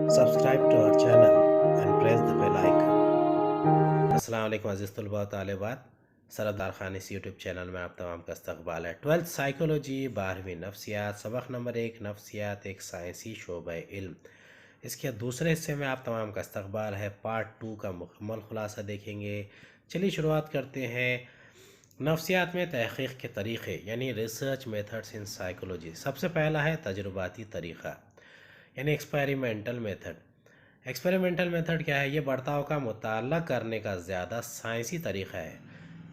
Subscribe to our channel and press the bell icon. अस्सलाम वालेकुम अज़ीज़ तलबा व तालिबात। सरदार खान इस यूट्यूब चैनल में आप तमाम का इस्तकबाल है। 12th साइकोलॉजी 12वीं नफ्सियात सबक नंबर 1 नफ्सियात एक साइंसी शोबा इल्म। इसके दूसरे हिस्से में आप तमाम का इस्तकबाल है। पार्ट 2 का मुकम्मल खुलासा देखेंगे। चलिए शुरुआत करते हैं। नफ्सियात में तहक़ीक़ के तरीक़े यानी रिसर्च मेथड्स इन साइकोलॉजी। सबसे पहला है तजुर्बाती तरीक़ा यानी एक्सपेरिमेंटल मेथड। एक्सपेरिमेंटल मेथड क्या है? ये बर्ताव का मुताला करने का ज़्यादा साइंसी तरीक़ा है,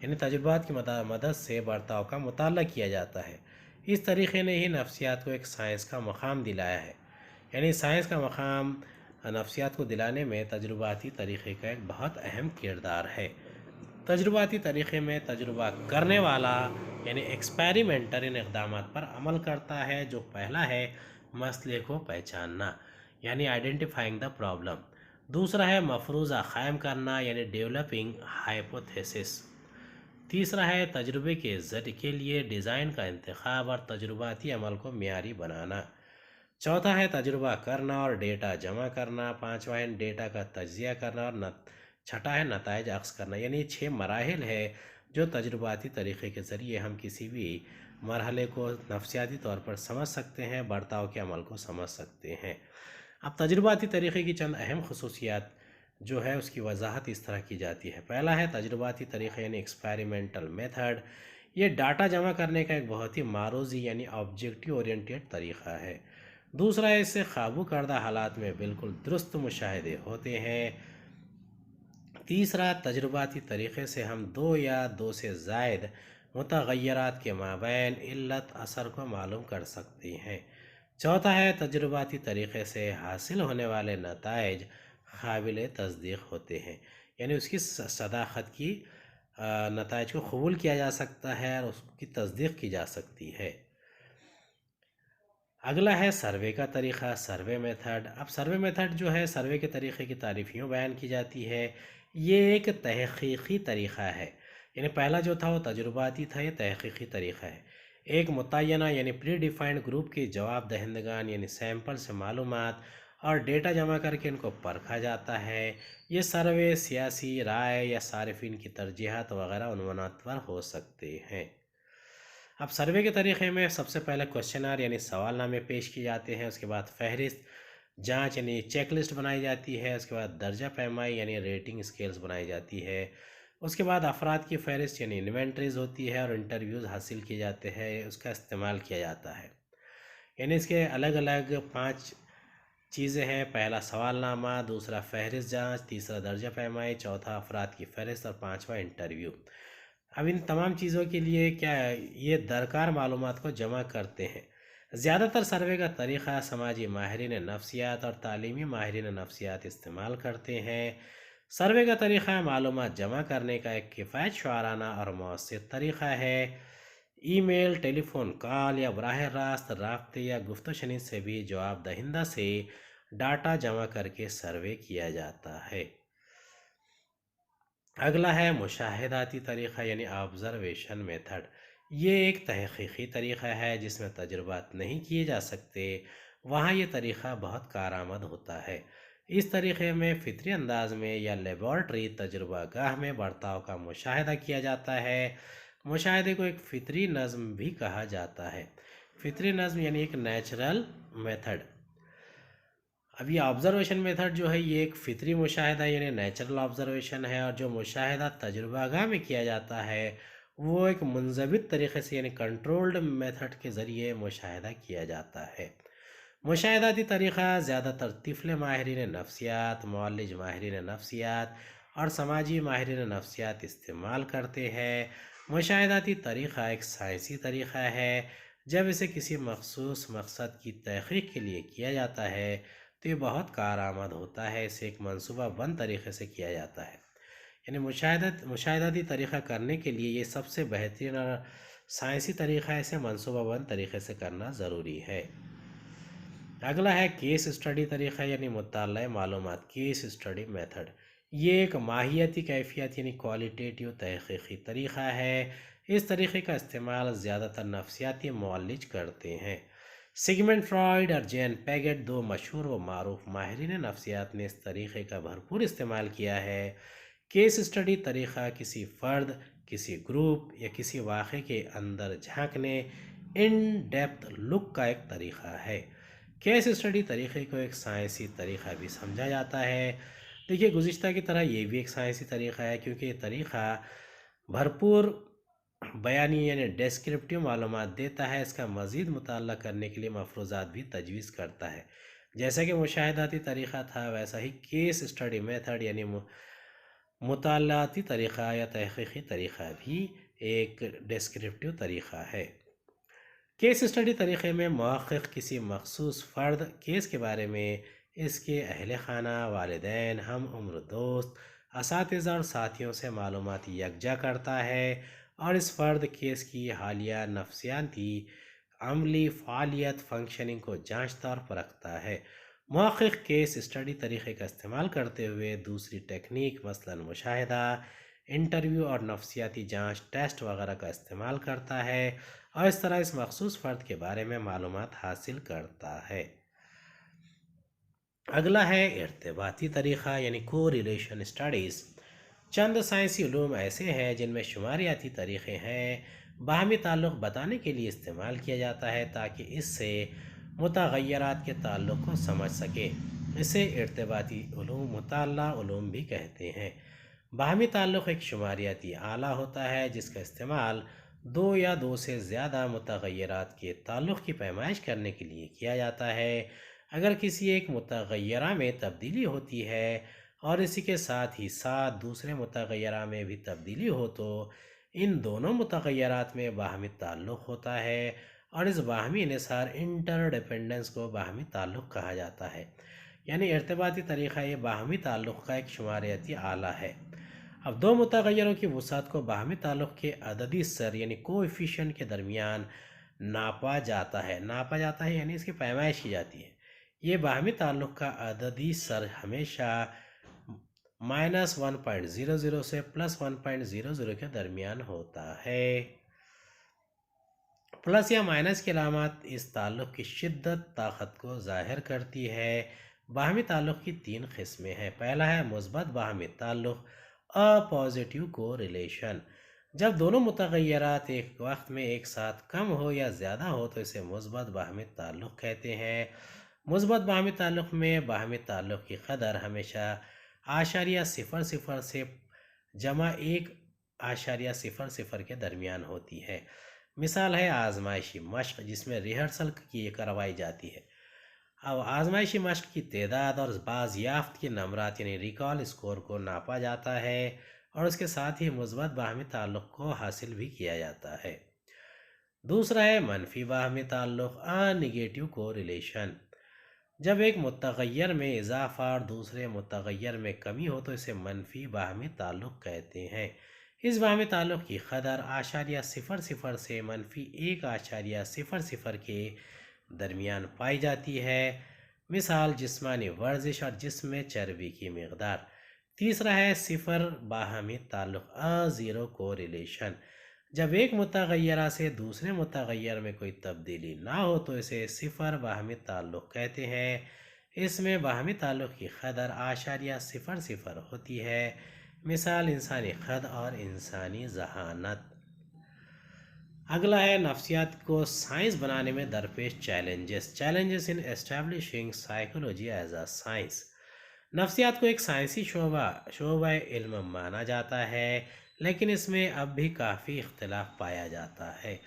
यानी तजुर्बात की मदद से बर्ताव का मुताला किया जाता है। इस तरीक़े ने ही नफ्सियात को एक साइंस का मकाम दिलाया है, यानी साइंस का मकाम नफ्सियात को दिलाने में तजुर्बाती तरीक़े का एक बहुत अहम किरदार है। तजुर्बाती तरीक़े में तजुर्बा करने वाला यानी एक्सपेरिमेंटर इन इक़दामात पर अमल करता है। जो पहला है मसले को पहचानना यानी आइडेंटिफाइंग द प्रॉब्लम। दूसरा है मफरूज़ा क़ायम करना यानी डेवलपिंग हाइपोथेसिस। तीसरा है तजुर्बे के ज़रिए के लिए डिज़ाइन का इंतखाब और तजुर्बाती अमल को मियारी बनाना। चौथा है तजुर्बा करना और डेटा जमा करना। पाँचवा है डेटा का तज्ज़िया करना और छठा है नताइज अक्स करना। यानी 6 मराहिल है जो तजुर्बाती तरीक़े के ज़रिए हम किसी भी मरहले को नफ्सियाती तौर पर समझ सकते हैं, बर्ताव के अमल को समझ सकते हैं। अब तजुर्बाती तरीक़े की चंद अहम खसूसियात जो है उसकी वजाहत इस तरह की जाती है। पहला है तजुर्बाती तरीक़ा यानी एक्सपेरिमेंटल मेथड। ये डाटा जमा करने का एक बहुत ही मारूज़ी यानी ऑब्जेक्टिव ओरिएंटेड तरीक़ा है। दूसरा है इससे काबू करदा हालात में बिल्कुल दुरुस्त मुशाहिदे होते हैं। तीसरा तजुर्बाती तरीक़े से हम 2 या 2 से ज़ायद मुतग़य्यरात के माबैन इल्लत असर को मालूम कर सकती हैं। चौथा है तजुर्बाती तरीक़े से हासिल होने वाले नताइज काबिल तस्दीक़ होते हैं, यानी उसकी सदाक़त की नताइज को कबूल किया जा सकता है और उसकी तस्दीक़ की जा सकती है। अगला है सर्वे का तरीक़ा, सर्वे मेथड। अब सर्वे मेथड जो है सर्वे के तरीक़े की तारीफ़ यूँ बयान की जाती है। ये एक तहक़ीक़ी तरीक़ा है, यानी पहला जो था वो तजुर्बाती था, ये तहक़ीक़ी तरीक़ा है। एक मुतय्यना यानी प्री डिफाइंड ग्रुप के जवाब दहिंदगान यानी सैंपल से मालूमात और डेटा जमा करके इनको परखा जाता है। ये सर्वे सियासी राय या सारिफिन की तरजीहात वगैरह उन्वानात पर हो सकते हैं। अब सर्वे के तरीक़े में सबसे पहले क्वेश्चनर यानी सवालनामे पेश किए जाते हैं। उसके बाद फ़हरिस्त जांच यानी चेकलिस्ट बनाई जाती है। उसके बाद दर्जा पैमाई यानी रेटिंग स्केल्स बनाई जाती है। उसके बाद अफराद की फ़हरिस्त यानी इन्वेंट्रीज़ होती है और इंटरव्यूज़ हासिल किए जाते हैं, उसका इस्तेमाल किया जाता है। यानी इसके अलग अलग 5 चीज़ें हैं। पहला सवालनामा, दूसरा फ़हरिस्त जांच, तीसरा दर्जा पैमाई, चौथा अफराद की फ़हरिस्त और पाँचवा इंटरव्यू। अब इन तमाम चीज़ों के लिए क्या ये दरकार मालूमात को जमा करते हैं। ज़्यादातर सर्वे का तरीक़ा समाजी माहिरीन नफ्सियात और तालीमी माहिरीन नफ्सियात इस्तेमाल करते हैं। सर्वे का तरीक़ा मालूमात जमा करने का एक किफ़ायत शुआराना और मौसर तरीक़ा है। ईमेल, टेलीफ़ोन कॉल या बराह रास्त राब्ते या गुफ्त शनीद से भी जवाब दहिंदा से डाटा जमा करके सर्वे किया जाता है। अगला है मुशाहिदाती तरीक़ा यानी ऑब्ज़र्वेशन मेथड। ये एक तहक़ीक़ी तरीक़ा है जिसमें तजुर्बात नहीं किए जा सकते, वहाँ ये तरीक़ा बहुत कारआमद होता है। इस तरीक़े में फ़ितरी अंदाज में या लेबॉर्ट्री तजुर्बागाह में बर्ताव का मुशाहिदा किया जाता है। मुशाहिदे को एक फ़ितरी नज़्म भी कहा जाता है। फ़ितरी नज़्म यानी एक नेचुरल मेथड। अब ये ऑब्ज़र्वेशन मेथड जो है ये एक फ़ितरी मुशाहिदा यानी नेचुरल ऑब्ज़र्वेशन है, और जो मुशाहिदा तजुर्बागाह में किया जाता है वो एक मुंज़बित तरीक़े से यानी कंट्रोल्ड मेथड के ज़रिए मुशाहिदा किया जाता है। मुशाहिदाती तरीक़ा ज़्यादातर तिफ़्ल माहिरीन नफ्सियात, मुअल्लिज माहिरीन नफ्सियात और समाजी माहिरीन नफ्सियात इस्तेमाल करते हैं। मुशाहिदाती तरीक़ा एक साइंसी तरीक़ा है। जब इसे किसी मख़सूस मकसद की तहक़ीक़ के लिए किया जाता है तो ये बहुत कारआमद होता है। इसे एक मंसूबा बंद तरीक़े से किया जाता है, यानी मुशाहिदाती तरीक़ा करने के लिए ये सबसे बेहतरीन और साइंसी तरीक़ा है। इसे मंसूबा बंद तरीक़े से करना ज़रूरी है। अगला है केस स्टडी तरीक़ा यानी मुताल्ला मालूमात, केस स्टडी मेथड। ये एक माहियती कैफियत यानी क्वालिटेटिव तहक़ीक़ी तरीक़ा है। इस तरीक़े का इस्तेमाल ज़्यादातर नफ्सियाती मुअल्लिज करते हैं। सिगमंड फ्रॉइड और जैन पैगेट दो मशहूर व मारूफ माहिरीन नफ्सियात ने इस तरीक़े का भरपूर इस्तेमाल किया है। केस स्टडी तरीक़ा किसी फ़र्द, किसी ग्रुप या किसी वाक़े के अंदर झांकने, इन डेप्थ लुक का एक तरीक़ा है। केस स्टडी तरीक़े को एक साइंसी तरीक़ा भी समझा जाता है। देखिए, गुज़िश्ता की तरह ये भी एक साइंसी तरीक़ा है, क्योंकि ये तरीक़ा भरपूर बयानी यानी डेस्क्रिप्टिव मालूमात देता है। इसका मज़ीद मुताला करने के लिए मफरूज़ात भी तजवीज़ करता है। जैसा कि मुशाहिदाती तरीक़ा था, वैसा ही केस स्टडी मेथड यानी मुतालाती तरीक़ा या तहक़ीक़ी तरीक़ा भी एक डेस्क्रिप्टिव तरीक़ा है। केस स्टडी तरीक़े में मुहक़्क़िक़ किसी मख़सूस फ़र्द केस के बारे में इसके अहल खाना, वालिदैन, हम उम्र दोस्त, असातिज़ा और साथियों से मालूमात यकजा करता है और इस फ़र्द केस की हालिया नफ्सियाती अमली फ़ालियत फंक्शनिंग को जांचता और परखता है। मुहक़्क़िक़ केस स्टडी तरीक़े का इस्तेमाल करते हुए दूसरी टेक्निक मसलन मुशाहिदा, इंटरव्यू और नफ्सियाती जांच टेस्ट वगैरह का इस्तेमाल करता है और इस तरह इस मखसूस फ़र्द के बारे में मालूमात हासिल करता है। अगला है इर्तिबाती तरीक़ा यानी को रिलेशन स्टडीज़। चंद साइंसी उलूम ऐसे हैं जिनमें शुमारियाती तरीक़े हैं, बाहमी ताल्लुक़ बताने के लिए इस्तेमाल किया जाता है ताकि इससे मुतग़य्यरात के ताल्लुक़ को समझ सके। इसे इर्तिबाती उलूम मुताल्ला उलूम भी कहते हैं। बाहमी ताल्लुक़ एक शुमारियाती आला होता है जिसका इस्तेमाल दो या दो से ज़्यादा मुतग़य्यरात के ताल्लुक़ की पैमाइश करने के लिए किया जाता है। अगर किसी एक मुतग़य्यरा में तब्दीली होती है और इसी के साथ ही साथ दूसरे मुतग़य्यरा में भी तब्दीली हो, तो इन दोनों मुतग़य्यरात में बाहमी ताल्लुक़ होता है और इस बाहमी इन्हिसार इंटरडिपेंडेंस को बाहमी ताल्लुक़ कहा जाता है। यानी इर्तिबाती तरीक़ा ये बाहमी ताल्लुक़ का एक शुमारियाती आला है। अब दो मुतग़य्यरों की वुसात को बाहमी ताल्लुक़ के अददी स्तर यानी कोएफ़िशिएंट के दरमियान नापा जाता है यानी इसकी पैमाइश की जाती है। ये बाहमी ताल्लुक़ का अददी स्तर हमेशा -1.00 से +1.00 के दरमियान होता है। प्लस या माइनस की अलामत इस ताल्लुक़ की शिद्दत ताकत को ज़ाहिर करती है। बाहमी ताल्लुक़ की तीन किस्में हैं। पहला है मुस्बत बाहमी ताल्लुक़, अ पॉजिटिव को रिलेशन। जब दोनों मुतग़य्यरात एक वक्त में एक साथ कम हो या ज़्यादा हो तो इसे मुस्बत बाहमी ताल्लुक़ कहते हैं। मुस्बत बाहमी ताल्लुक़ में बाहमी ताल्लुक़ की कदर हमेशा *00 से जमा 1.00 के दरमियान होती है। मिसाल है आज़माइशी मश्क, जिसमें रिहर्सल की करवाई जाती है। अब आज़माइशी मश्क की तादाद और बाज़याफ्त के नंबरात यानी रिकॉल स्कोर को नापा जाता है और उसके साथ ही मुस्बत बाहमी ताल्लुक़ को हासिल भी किया जाता है। दूसरा है मनफी बाहमी ताल्लुक़, अ निगेटिव को रिलेशन। जब एक मुतग़य्यर में इजाफ़ा और दूसरे मुतग़य्यर में कमी हो तो इसे मनफी बाहमी ताल्लुक़ कहते हैं। इस बाहमी ताल्लुक़ की कदर *00 से -1.00 के दरमियान पाई जाती है। मिसाल जिस्मानी वर्जिश और जिस्म में चर्बी की मिक़दार। तीसरा है सिफ़र बाहमी ताल्लुक़, अ ज़ीरो को रिलेशन। जब एक मुतग़य्यरा से दूसरे मुतग़य्यर में कोई तब्दीली ना हो तो इसे सिफ़र बाहमी ताल्लुक़ कहते हैं। इसमें बाहमी ताल्लुक़ की कदर *00 होती है। मिसाल इंसानी ख़द और इंसानी ज़हानत। अगला है नफ्सियात को साइंस बनाने में दरपेश challenges in establishing psychology as a science. नफ्सियात को एक साइंसी शोबा इल्म माना जाता है, लेकिन इसमें अब भी काफ़ी इख्तलाफ पाया जाता है।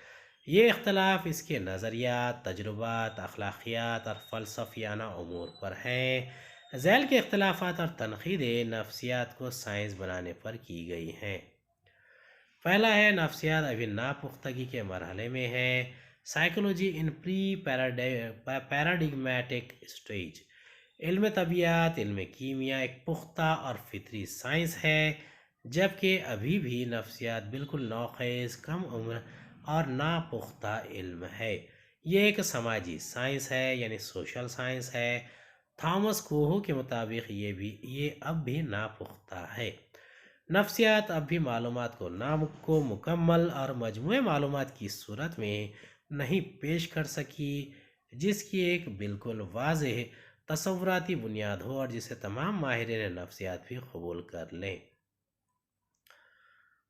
ये इख्तलाफ इसके नज़रियात, तजुर्बात, अखलाकियात और फ़लसफ़ियाना उमूर पर हैं। ज़ैल के इख्तलाफात और तनक़ीदें नफ्सियात को साइंस बनाने पर की गई हैं। पहला है नफ्सियात अभी नापुख्तगी के मरहले में है। Psychology in pre paradigmatic stage. इल्म तबियत, इल्म कीमिया एक पुख्ता और फितरी साइंस है, जबकि अभी भी नफ्सियात बिल्कुल नौखेज़, कम उम्र और नापुख्ता इल्म है। ये एक समाजी साइंस है यानी सोशल साइंस है। थॉमस कोहो के मुताबिक ये अब भी नापुख्ता है। नफ्सियात अब भी मालूमात को मुकम्मल और मजमूए मालूमात की सूरत में नहीं पेश कर सकी। جس کی ایک بالکل واضح تصوراتی بنیاد ہو اور جسے تمام ماہرین نفسیات بھی قبول کر لیں۔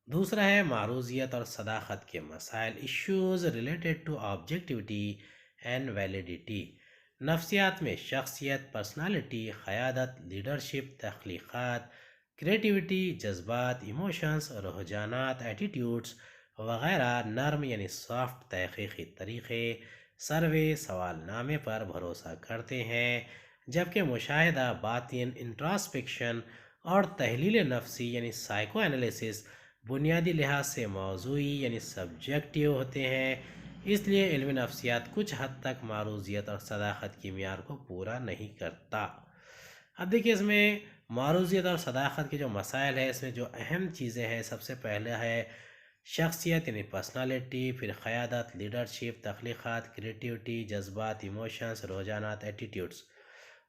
دوسرا ہے معروضیت اور صداقت کے مسائل، issues related to objectivity and validity. نفسیات میں شخصیت، پرسنالٹی، قیادت، لیڈرشپ، تخلیقات، کریٹیوٹی، جذبات، ایموشنز، رجحانات، ایٹیٹیوڈز وغیرہ نرم یعنی سافٹ تحقیقی طریقے، سروے، سوال نامے پر بھروسہ کرتے ہیں، جبکہ مشاہدہ، باطن، انٹراسپیکشن اور تحلیل نفسی یعنی سائیکو انالیسس بنیادی لحاظ سے موضوعی یعنی سبجیکٹیو ہوتے ہیں۔ اس لیے علم نفسیات کچھ حد تک معروضیت اور صداقت کی معیار کو پورا نہیں کرتا۔ اب دیکھیے اس میں معروضیت اور صداقت کے جو مسائل ہیں، اس میں جو اہم چیزیں ہیں، سب سے پہلے ہے شخصیت یعنی پرسنالٹی، پھر قیادت، لیڈرشپ، تخلیقات، کریٹیوٹی، جذبات، ایموشنز، رجحانات، ایٹیٹیوڈز۔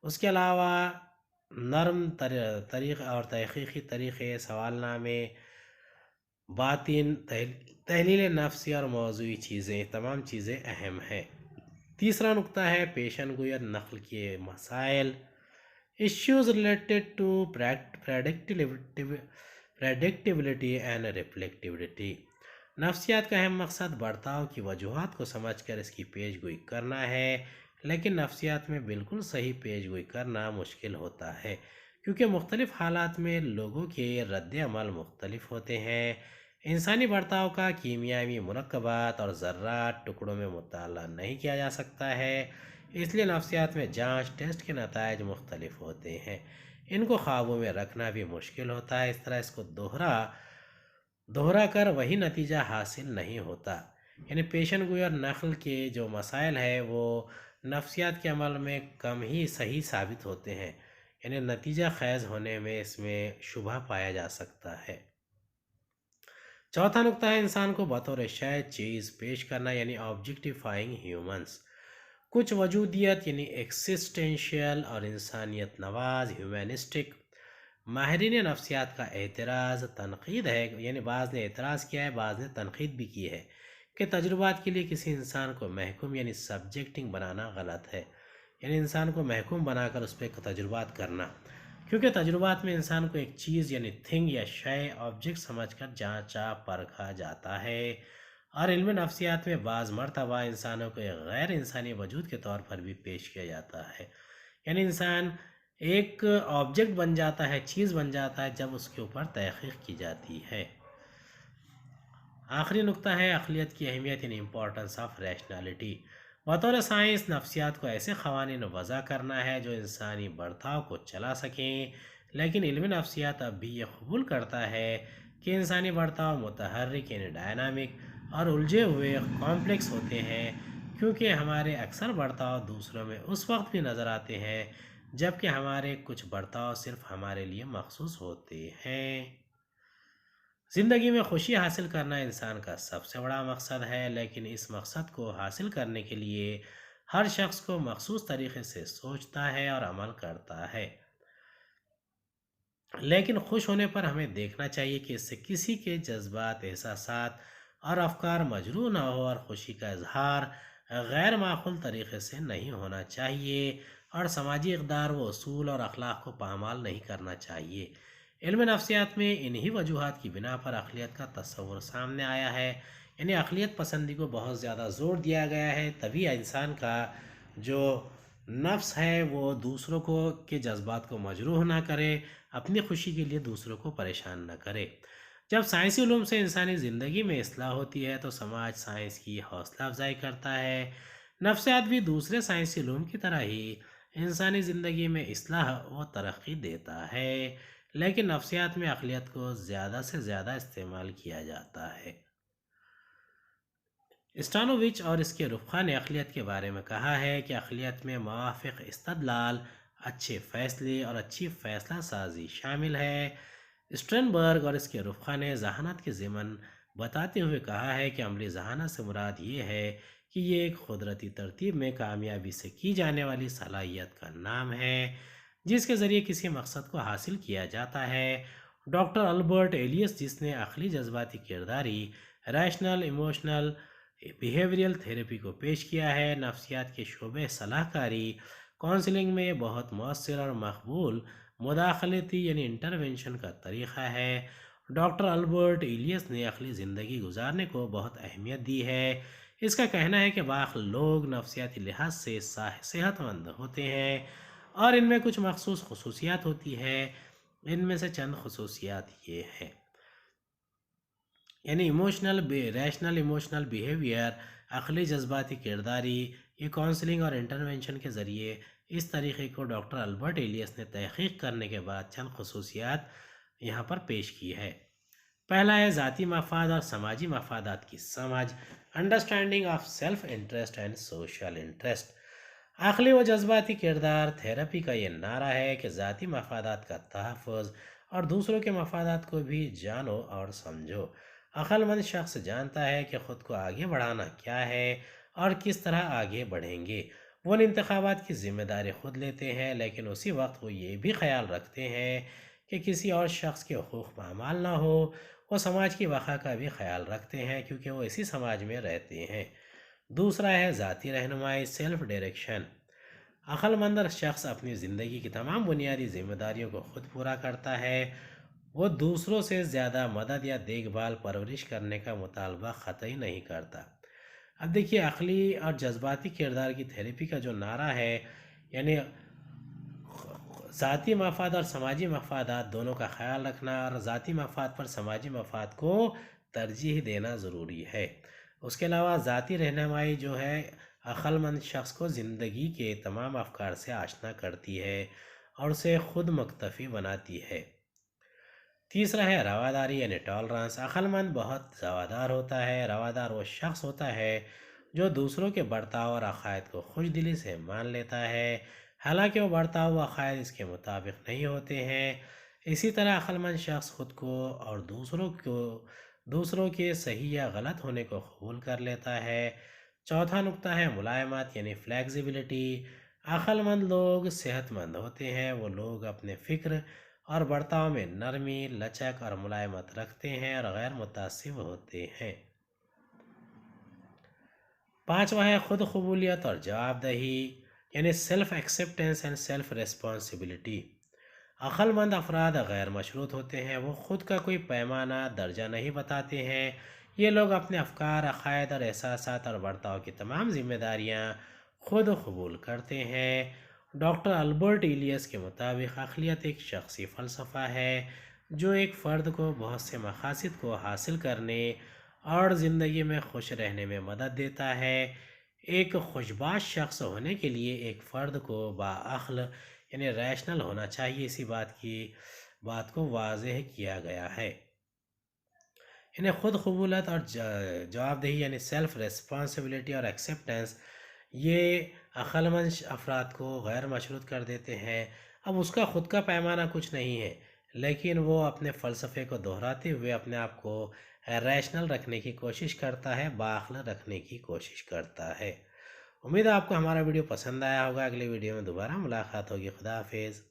اس کے علاوہ نرم طریقے اور تحقیقی طریقے، سوال نامے، باطن، تحلیل نفسی اور موضوعی چیزیں، تمام چیزیں اہم ہیں۔ تیسرا نقطہ ہے پیشن گوئی اور نقل کے مسائل، ایشوز ریلیٹڈ ٹو پریڈکٹیبلٹی اینڈ ریفلیکٹیبلٹی۔ نفسیات کا اہم مقصد برتاؤ کی وجوہات کو سمجھ کر اس کی پیش گوئی کرنا ہے، لیکن نفسیات میں بالکل صحیح پیش گوئی کرنا مشکل ہوتا ہے، کیونکہ مختلف حالات میں لوگوں کے رد عمل مختلف ہوتے ہیں۔ انسانی برتاؤ کا کیمیاوی مرکبات اور ذرات ٹکڑوں میں مطالعہ نہیں کیا جا سکتا ہے، اس لیے نفسیات میں جانچ ٹیسٹ کے نتائج مختلف ہوتے ہیں، ان کو قابو میں رکھنا بھی مشکل ہوتا ہے، اس طرح اس کو دوہرا کر وہی نتیجہ حاصل نہیں ہوتا۔ یعنی پیشن گوئی اور نقل کے جو مسائل ہیں وہ نفسیات کے عمل میں کم ہی صحیح ثابت ہوتے ہیں، یعنی نتیجہ خیز ہونے میں اس میں شبہ پایا جا سکتا ہے۔ چوتھا نقطہ ہے انسان کو بطور شے چیز پیش کرنا یعنی آبجیکٹیفائنگ ہیومنس۔ کچھ وجودیت یعنی ایکسسٹینشیل اور انسانیت نواز ہیومنسٹک ماہرین نفسیات کا اعتراض تنقید ہے، یعنی بعض نے اعتراض کیا ہے، بعض نے تنقید بھی کی ہے کہ تجربات کے لیے کسی انسان کو محکوم یعنی سبجیکٹنگ بنانا غلط ہے، یعنی انسان کو محکوم بنا کر اس پہ تجربات کرنا، کیونکہ تجربات میں انسان کو ایک چیز یعنی تھنگ یا شے آبجیکٹ سمجھ کر جانچا پرکھا جاتا ہے، اور علم نفسیات میں بعض مرتبہ انسانوں کو ایک غیر انسانی وجود کے طور پر بھی پیش کیا جاتا ہے، یعنی انسان ایک آبجیکٹ بن جاتا ہے، چیز بن جاتا ہے جب اس کے اوپر تحقیق کی جاتی ہے۔ آخری نقطہ ہے عقلیت کی اہمیت یعنی امپورٹنس آف ریشنالٹی۔ بطور سائنس نفسیات کو ایسے قوانین وضع کرنا ہے جو انسانی برتاؤ کو چلا سکیں، لیکن علم نفسیات اب بھی یہ قبول کرتا ہے کہ انسانی برتاؤ متحرک یعنی ڈائنامک اور الجھے ہوئے کمپلیکس ہوتے ہیں، کیونکہ ہمارے اکثر برتاؤ دوسروں میں اس وقت بھی نظر آتے ہیں جبکہ ہمارے کچھ برتاؤ صرف ہمارے لیے مخصوص ہوتے ہیں۔ زندگی میں خوشی حاصل کرنا انسان کا سب سے بڑا مقصد ہے، لیکن اس مقصد کو حاصل کرنے کے لیے ہر شخص کو مخصوص طریقے سے سوچتا ہے اور عمل کرتا ہے، لیکن خوش ہونے پر ہمیں دیکھنا چاہیے کہ اس سے کسی کے جذبات، احساسات اور افکار مجروح نہ ہو، اور خوشی کا اظہار غیر معقول طریقے سے نہیں ہونا چاہیے، اور سماجی اقدار و اصول اور اخلاق کو پامال نہیں کرنا چاہیے۔ علم نفسیات میں انہی وجوہات کی بنا پر عقلیت کا تصور سامنے آیا ہے، یعنی عقلیت پسندی کو بہت زیادہ زور دیا گیا ہے، تبھی انسان کا جو نفس ہے وہ دوسروں کو کے جذبات کو مجروح نہ کرے، اپنی خوشی کے لیے دوسروں کو پریشان نہ کرے۔ جب سائنسی علوم سے انسانی زندگی میں اصلاح ہوتی ہے تو سماج سائنس کی حوصلہ افزائی کرتا ہے۔ نفسیات بھی دوسرے سائنسی علوم کی طرح ہی انسانی زندگی میں اصلاح و ترقی دیتا ہے، لیکن نفسیات میں عقلیت کو زیادہ سے زیادہ استعمال کیا جاتا ہے۔ اسٹانووچ اور اس کے رفقا نے عقلیت کے بارے میں کہا ہے کہ عقلیت میں موافق استدلال، اچھے فیصلے اور اچھی فیصلہ سازی شامل ہے۔ اسٹرنبرگ اور اس کے رفقا نے ذہانت کے ضمن بتاتے ہوئے کہا ہے کہ عملی ذہانت سے مراد یہ ہے کہ یہ ایک قدرتی ترتیب میں کامیابی سے کی جانے والی صلاحیت کا نام ہے جس کے ذریعے کسی مقصد کو حاصل کیا جاتا ہے۔ ڈاکٹر البرٹ ایلیس، جس نے عقلی جذباتی کرداری، ریشنل، ایموشنل बिहेवियरल थेरेपी को पेश किया है। नफ्सियात के शोबे सलाहकारी काउंसलिंग में बहुत मौसर और मकबूल मुदाखलती यानी इंटरवेंशन का तरीक़ा है। डॉक्टर अल्बर्ट इलियस ने अखली ज़िंदगी गुजारने को बहुत अहमियत दी है। इसका कहना है कि बाक़ी लोग नफ्सियाती लिहाज से सेहतमंद होते हैं और इनमें कुछ मखसूस खसूसियात होती है। इनमें से चंद खसूसियात ये हैं, यानी रैशनल इमोशनल बिहेवियर, अक़ली जज्बाती किरदारी। ये काउंसलिंग और इंटरवेंशन के ज़रिए इस तरीक़े को डॉक्टर अल्बर्ट एलियस ने तहक़ीक़ करने के बाद चंद खसूसियात यहाँ पर पेश की है। पहला है ज़ाती मफाद और समाजी मफादात की समझ, understanding of self interest and social interest. अक़ली व जज्बाती किरदार थेरेपी का ये नारा है कि ज़ाती मफादात का तहफ़्फ़ुज़ और दूसरों के मफादात को भी जानो और समझो। अक्लमंद शख्स जानता है कि ख़ुद को आगे बढ़ाना क्या है और किस तरह आगे बढ़ेंगे। वो इन इंतखाबात की ज़िम्मेदारी ख़ुद लेते हैं, लेकिन उसी वक्त वो ये भी ख्याल रखते हैं कि किसी और शख्स के हुकूक़ पामाल ना हो। वो समाज की वक़ा का भी ख्याल रखते हैं क्योंकि वो इसी समाज में रहते हैं। दूसरा है ज़ाती रहनुमाई, सेल्फ़ डायरेक्शन। अक्लमंद शख्स अपनी ज़िंदगी की तमाम बुनियादी ज़िम्मेदारियों को ख़ुद पूरा करता है। वो दूसरों से ज़्यादा मदद या देखभाल परवरिश करने का मुतालबा क़तई नहीं करता। अब देखिए, अक़ली और जज्बाती किरदार की थेरेपी का जो नारा है, यानी ज़ाती मफाद और समाजी मफादात दोनों का ख्याल रखना और ज़ाती मफाद पर समाजी मफाद को तरजीह देना ज़रूरी है। उसके अलावा ज़ाती रहनुमाई जो है अक्लमंद शख्स को ज़िंदगी के तमाम अफकार से आशना करती है और उसे ख़ुद मुक्तफ़ी बनाती है। तीसरा है रवादारी यानी टॉलरेंस। अक्लमंद बहुत रवादार होता है। रवादार वो शख्स होता है जो दूसरों के बर्ताव और अक़ायद को खुश दिली से मान लेता है, हालांकि वो बर्ताव व अक़ायद इसके मुताबिक नहीं होते हैं। इसी तरह अक्लमंद शख्स ख़ुद को और दूसरों के सही या गलत होने को कबूल कर लेता है। चौथा नुक्ता है मुलायमत यानी फ्लेक्सिबिलिटी। अक्लमंद लोग सेहतमंद होते हैं। वो लोग अपने फ़िक्र और बर्ताव में नरमी, लचक और मुलायमत रखते हैं और गैर मुतासिब होते हैं। पांचवा है खुद कबूलियत और जवाबदही यानी self acceptance and self responsibility. अक्लमंद अफराद गैर मशरूत होते हैं। वो ख़ुद का कोई पैमाना दर्जा नहीं बताते हैं। ये लोग अपने अफकार, अक़ायद और एहसासात और बर्ताव की तमाम ज़िम्मेदारियाँ ख़ुद कबूल करते हैं। डॉक्टर अल्बर्ट इलियस के मुताबिक अक़लियत एक शख्सी फ़लसफ़ा है जो एक फ़र्द को बहुत से मक़ासिद को हासिल करने और ज़िंदगी में खुश रहने में मदद देता है। एक खुशबाश शख्स होने के लिए एक फ़र्द को बाअक़ल यानी रैशनल होना चाहिए। इसी बात को वाज़ेह किया गया है। इन्हें ख़ुद कबूलत और जवाबदेही यानी सेल्फ़ रिस्पॉन्सिबिलिटी और एक्सेप्टेंस ये अक्लमंद अफराद को गैर मशरूत कर देते हैं। अब उसका ख़ुद का पैमाना कुछ नहीं है, लेकिन वो अपने फ़लसफ़े को दोहराते हुए अपने आप को रैशनल रखने की कोशिश करता है, बाअक़ल रखने की कोशिश करता है। उम्मीद है आपको हमारा वीडियो पसंद आया होगा। अगले वीडियो में दोबारा मुलाकात होगी। खुदा हाफिज़।